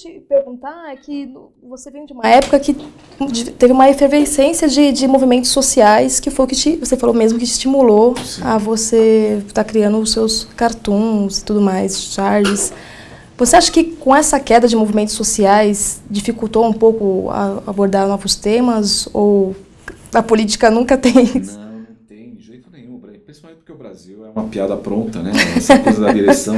te perguntar é que você vem de uma época que teve uma efervescência de movimentos sociais, que foi o que você falou mesmo, que te estimulou a você estar criando os seus cartoons e tudo mais, charges. Você acha que com essa queda de movimentos sociais dificultou um pouco a abordar novos temas, ou a política nunca tem isso? Não, não tem de jeito nenhum, principalmente porque o Brasil é uma piada pronta, né? Essa coisa da direção,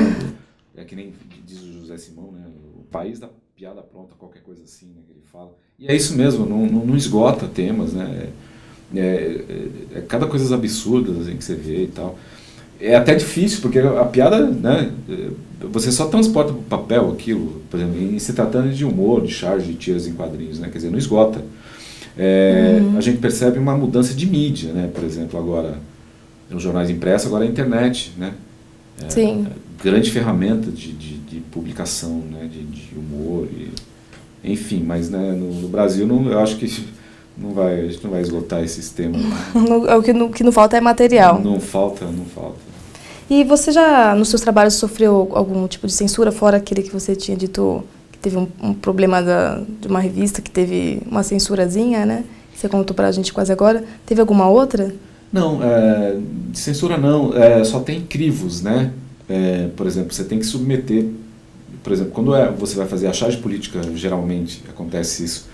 é que nem diz o José Simão, né? O país da piada pronta, qualquer coisa assim, né, que ele fala. E é isso mesmo, não esgota temas, né? Cada coisa absurda assim, que você vê e tal. É até difícil, porque a piada, né, você só transporta para o papel aquilo, por exemplo, em se tratando de humor, de charge, de tiras em quadrinhos, né, quer dizer, não esgota. A gente percebe uma mudança de mídia, né, por exemplo, agora, nos jornais impressos, agora a internet, né, Sim. Grande ferramenta de publicação, né, de humor, enfim, mas né, no Brasil eu acho que a gente não vai esgotar esse sistema. O que não falta é material. Não falta. E você já, nos seus trabalhos, sofreu algum tipo de censura, fora aquele que você tinha dito que teve um problema de uma revista, que teve uma censurazinha, né? Que você contou pra gente quase agora. Teve alguma outra? Não, de censura não. Só tem crivos, né? Por exemplo, você tem que submeter... Por exemplo, quando você vai fazer a charge política, geralmente acontece isso,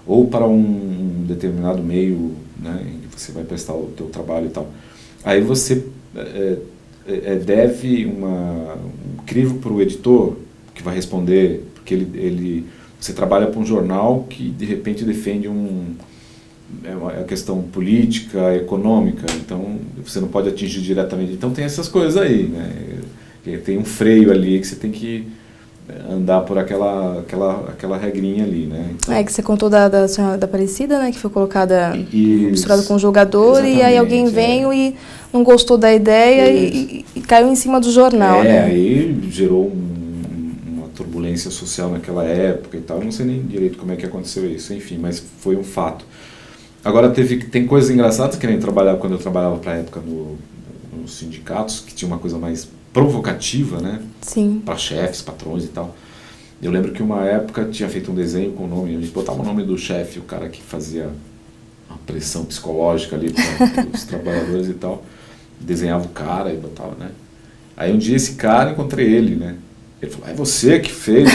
ou para um determinado meio, né, em que você vai prestar o teu trabalho e tal. Aí você deve um crivo para o editor, que vai responder, porque você trabalha para um jornal que de repente defende a questão política, econômica, então você não pode atingir diretamente. Então tem essas coisas aí, né? Tem um freio ali que você tem que andar por aquela regrinha ali, né? Então, que você contou da senhora da Aparecida, né? Que foi colocada misturada com o jogador, e aí alguém veio e não gostou da ideia e caiu em cima do jornal, né? Aí gerou uma turbulência social naquela época e tal. Eu não sei nem direito como é que aconteceu isso, enfim, mas foi um fato. Agora tem coisas engraçadas, que nem quando eu trabalhava para a época nos sindicatos, que tinha uma coisa mais provocativa, né? Sim. Para chefes, patrões e tal. Eu lembro que uma época tinha feito um desenho com o nome, a gente botava o nome do chefe, o cara que fazia uma pressão psicológica ali para os trabalhadores e tal. Desenhava o cara e botava, né? Aí um dia esse cara, encontrei ele, né? Ele falou, é você que fez?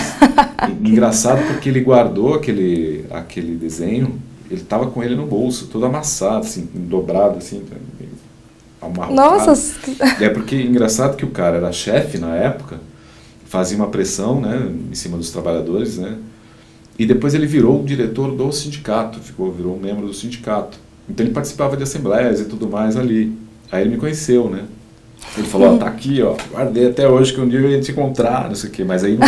Engraçado porque ele guardou aquele desenho, ele tava com ele no bolso, todo amassado, assim, dobrado, assim, amarrotado. Nossa! Porque engraçado que o cara era chefe na época, fazia uma pressão, né, em cima dos trabalhadores, né, e depois ele virou o diretor do sindicato, virou um membro do sindicato. Então ele participava de assembleias e tudo mais ali. Aí ele me conheceu, né. Ele falou, tá aqui, ó, guardei até hoje que um dia eu ia te encontrar, não sei o quê, mas aí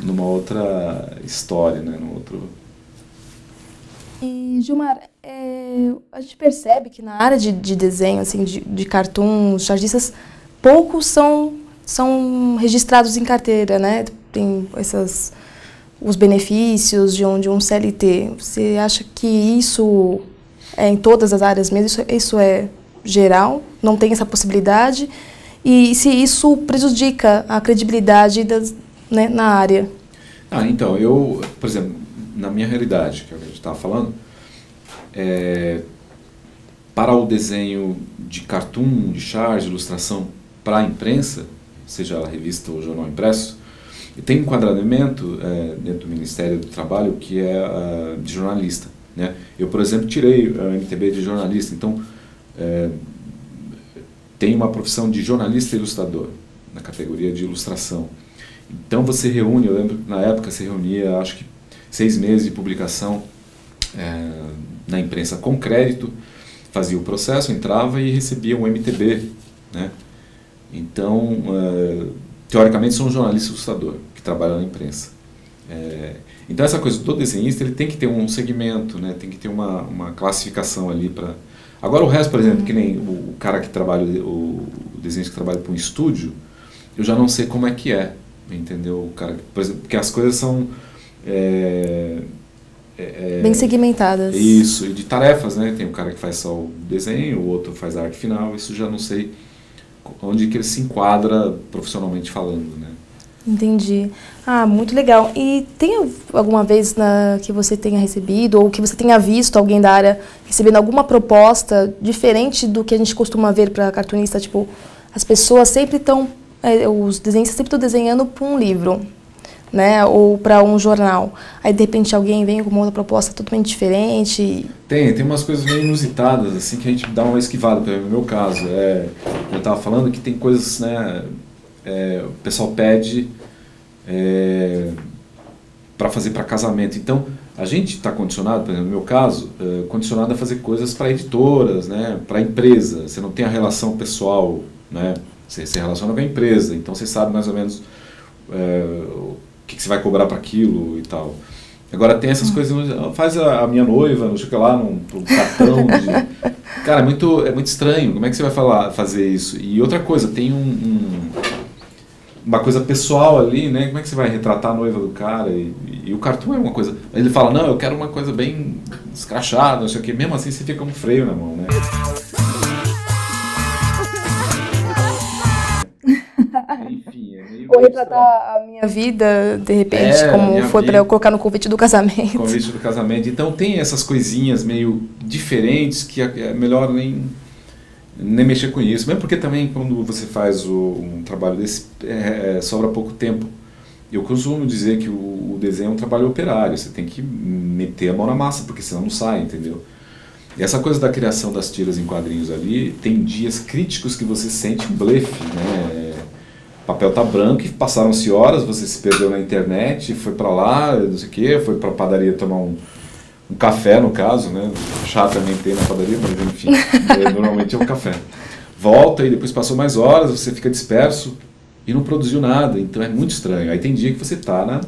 numa outra história, né, num outro... E, Gilmar, a gente percebe que na área de desenho, assim, de cartoons, chargistas, poucos são registrados em carteira, né? Tem os benefícios de um CLT. Você acha que isso é em todas as áreas mesmo? Isso é geral? Não tem essa possibilidade? E se isso prejudica a credibilidade né, na área? Então, por exemplo, na minha realidade, que é o que a gente estava falando, para o desenho de cartoon, de charge, ilustração para a imprensa, seja ela revista ou jornal impresso, tem enquadramento dentro do Ministério do Trabalho que é de jornalista, né? Eu, por exemplo, tirei a MTB de jornalista, então tem uma profissão de jornalista e ilustrador, na categoria de ilustração. Então você reúne, eu lembro que na época você reunia, acho que 6 meses de publicação na imprensa com crédito, fazia o processo, entrava e recebia um MTB, né? Então, teoricamente, sou um jornalista ilustrador que trabalha na imprensa. Então, essa coisa do desenhista, ele tem que ter um segmento, né? Tem que ter uma classificação ali para... Agora, o resto, por exemplo, que nem o cara que trabalha, o desenhista que trabalha para um estúdio, eu já não sei como é que é, entendeu? O cara, por exemplo, porque as coisas são... bem segmentadas. Isso, e de tarefas, né? Tem um cara que faz só o desenho, o outro faz a arte final, isso já não sei onde que ele se enquadra profissionalmente falando, né? Entendi. Ah, muito legal. E tem alguma vez que você tenha recebido ou que você tenha visto alguém da área recebendo alguma proposta diferente do que a gente costuma ver para cartunista? Tipo, as pessoas sempre estão, os desenhistas sempre estão desenhando para um livro, né? Ou para um jornal. Aí, de repente, alguém vem com uma outra proposta totalmente diferente. Tem umas coisas meio inusitadas, assim, que a gente dá uma esquivada. Por exemplo, no meu caso, eu estava falando que tem coisas, né, o pessoal pede para fazer para casamento. Então, a gente está condicionado, por exemplo, no meu caso, condicionado a fazer coisas para editoras, né, para empresa. Você não tem a relação pessoal, né, você se relaciona com a empresa, então você sabe mais ou menos o que você vai cobrar para aquilo e tal. Agora tem essas coisas, faz a minha noiva, não sei o que lá, num cartão de... Cara, é muito estranho, como é que você vai fazer isso? E outra coisa, tem uma coisa pessoal ali, né? Como é que você vai retratar a noiva do cara? E o cartoon é uma coisa... Ele fala, não, eu quero uma coisa bem escrachada, não sei o que. Mesmo assim, você fica com um freio na mão, né? Enfim, é meio... Ou retratar a minha vida, de repente, como foi para eu colocar no convite do casamento. Convite do casamento. Então tem essas coisinhas meio diferentes que é melhor nem mexer com isso. Mesmo porque também quando você faz um trabalho desse, sobra pouco tempo. Eu costumo dizer que o desenho é um trabalho operário, você tem que meter a mão na massa, porque senão não sai, entendeu? E essa coisa da criação das tiras em quadrinhos ali, tem dias críticos que você sente um blefe, né? O papel tá branco e passaram-se horas, você se perdeu na internet, foi para lá, não sei o quê, foi para a padaria tomar um café, no caso, né? Chá também tem na padaria, mas enfim, normalmente é um café. Volta e depois passou mais horas, você fica disperso e não produziu nada, então é muito estranho. Aí tem dia que você tá, né?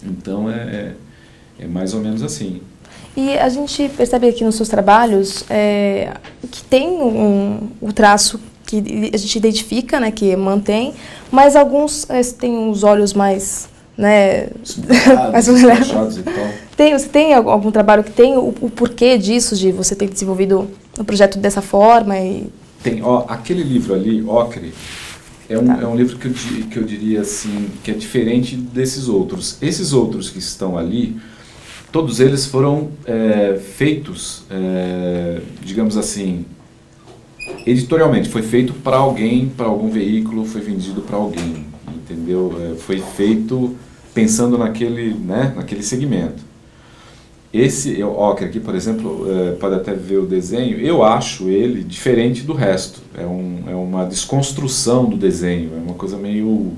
Então é mais ou menos assim. E a gente percebe aqui nos seus trabalhos que tem o traço que a gente identifica, né, que mantém, mas alguns têm os olhos mais, né, mais fechados e tal. Você tem algum trabalho que tem o porquê disso, de você ter desenvolvido o projeto dessa forma? Tem, aquele livro ali, Ocre, é um livro que eu diria assim, que é diferente desses outros. Esses outros que estão ali, todos eles foram feitos, digamos assim, editorialmente. Foi feito para alguém, para algum veículo, foi vendido para alguém, entendeu? Foi feito pensando naquele segmento. Esse Ocre aqui, por exemplo, pode até ver o desenho, eu acho ele diferente do resto. É uma desconstrução do desenho, é uma coisa meio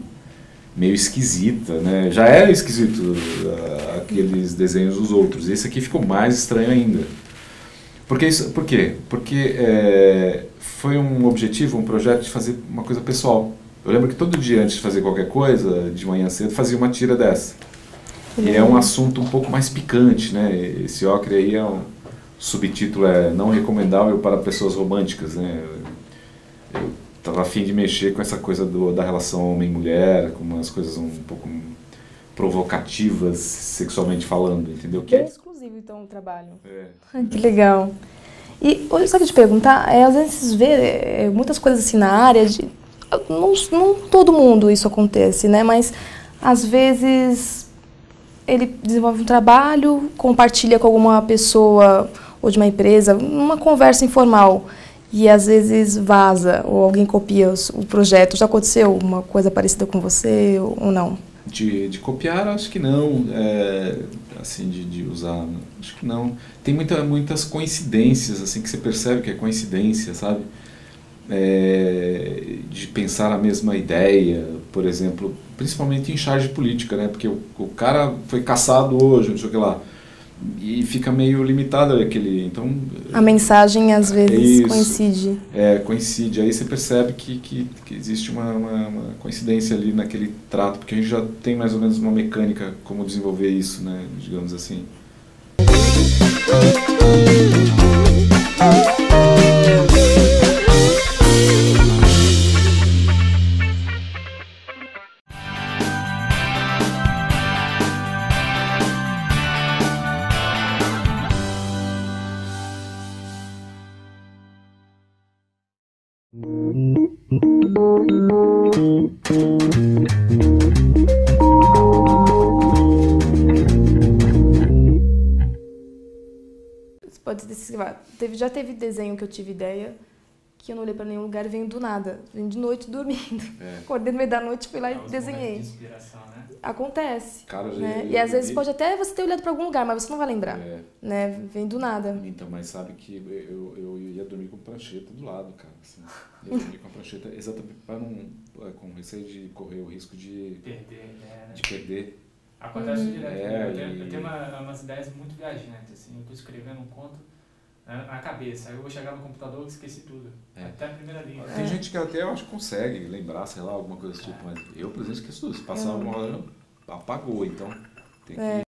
esquisita, né? Já era esquisito aqueles desenhos dos outros, esse aqui ficou mais estranho ainda. Por quê? Porque foi um objetivo, um projeto de fazer uma coisa pessoal. Eu lembro que todo dia antes de fazer qualquer coisa, de manhã cedo, fazia uma tira dessa. E é um assunto um pouco mais picante, né? Esse Ocre aí o subtítulo é Não Recomendável para Pessoas Românticas, né? Eu estava a fim de mexer com essa coisa da relação homem-mulher, com umas coisas um pouco provocativas, sexualmente falando, entendeu? Bem exclusivo, então, o trabalho. Que legal. E, só que eu te perguntar, às vezes vê muitas coisas assim na área, não todo mundo isso acontece, né? Mas, às vezes, ele desenvolve um trabalho, compartilha com alguma pessoa ou de uma empresa, uma conversa informal, e às vezes vaza, ou alguém copia o projeto. Já aconteceu uma coisa parecida com você ou não? De copiar, acho que não. Assim, de usar, acho que não. Tem muitas coincidências, assim, que você percebe que é coincidência, sabe? De pensar a mesma ideia, por exemplo, principalmente em charge política, né? Porque o cara foi caçado hoje, não sei o que lá, e fica meio limitado aquele... Então, a mensagem às vezes coincide. Coincide. Aí você percebe que existe uma coincidência ali naquele trato, porque a gente já tem mais ou menos uma mecânica como desenvolver isso, né? Digamos assim. Já teve desenho que eu tive ideia, que eu não olhei pra nenhum lugar e venho do nada. Venho de noite dormindo. Acordei no meio da noite, fui lá e desenhei. De inspiração, né? Acontece. Cara, né? E às vezes pode até você ter olhado pra algum lugar, mas você não vai lembrar. Né? Vem do nada. Então, mas sabe que eu ia dormir com prancheta do lado, cara. Assim. Eu ia dormir com a prancheta exatamente para não. Com receio de correr o risco de perder. Né? De perder. Acontece direto. Eu tenho umas ideias muito viajantes, assim. Eu tô escrevendo um conto na cabeça. Aí eu vou chegar no computador e esqueci tudo. Até a primeira linha. Tem gente que até eu acho que consegue lembrar, sei lá, alguma coisa desse tipo, mas eu, por exemplo, esqueço tudo. Se passar uma hora, apagou, então tem que